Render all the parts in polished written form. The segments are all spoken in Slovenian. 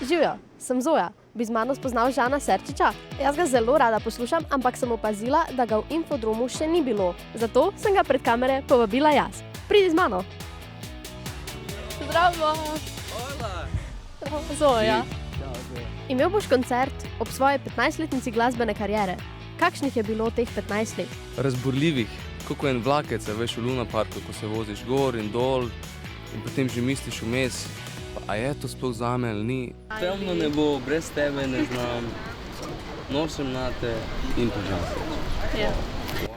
Živjo, sem Zoja. Bi z mano spoznal Žana Serčiča? Jaz ga zelo rada poslušam, ampak sem opazila, da ga v Infodromu še ni bilo. Zato sem ga pred kamere povabila jaz. Pridi z mano. Zdravo. Hola. Zoja. Imel boš koncert ob svoji 15-letnici glasbene kariere. Kakšnih je bilo teh 15 let? Razburljivih, kako en vlakec, veš, v Luna Parku, ko se voziš gor in dol in potem že misliš vmes, a je to sploh zame ali ni? Temno nebo, brez tebe ne znam, nočem nate in požal. Ja.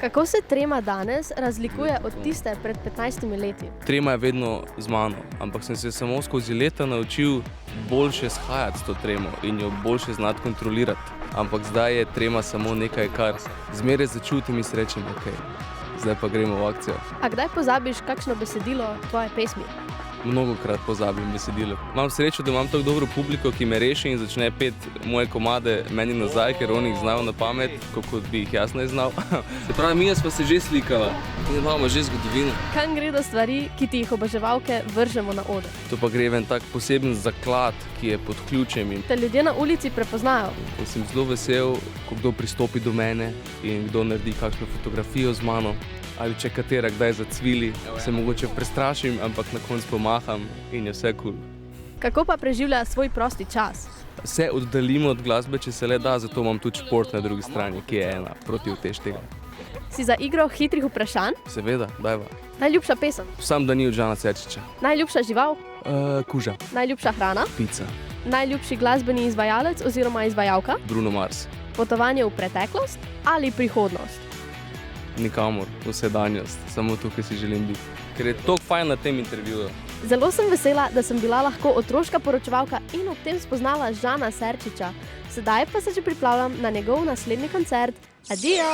Kako se trema danes razlikuje od tiste pred 15 leti? Trema je vedno z mano, ampak sem se samo skozi leta naučil boljše shajati s to tremo in jo boljše znati kontrolirati. Ampak zdaj je trema samo nekaj, kar zmeraj začutim in si rečem, ok, zdaj pa gremo v akcijo. A kdaj pozabiš kakšno besedilo tvoje pesmi? Mnogokrat pozabim besedilo. Imam srečo, da imam tako dobro publiko, ki me reši in začne pet moje komade meni nazaj, ker oni jih znajo na pamet, kot bi jih jaz ne znal. Se pravi, mi smo se že slikala in imamo že zgodovino. Kam gredo stvari, ki ti jih oboževalke vržemo na oder? To pa gre v en tak poseben zaklad, ki je pod ključem. In Te ljudje na ulici prepoznajo. sem zelo vesel, ko kdo pristopi do mene in kdo naredi kakšno fotografijo z mano. Ali če katera kdaj zacvili, se mogoče prestrašim, ampak na koncu pomaham in je vse kul. Kako pa preživlja svoj prosti čas? Se oddaljimo od glasbe, če se le da, zato imam tudi šport na drugi strani, ki je ena protiutež tega. Si za igro hitrih vprašanj? Seveda, dajva. Najljubša pesem? Sam da ni od Žana Serčiča. Najljubša žival? Kuža. Najljubša hrana? Pica. Najljubši glasbeni izvajalec oziroma izvajalka? Bruno Mars. Potovanje v preteklost ali prihodnost? Nikamor, v sedanjost. Samo tukaj si želim biti. Ker je toliko fajn na tem intervjuju. Zelo sem vesela, da sem bila lahko otroška poročevalka in ob tem spoznala Žana Serčiča. Sedaj pa se že pripravljam na njegov naslednji koncert. Adijo!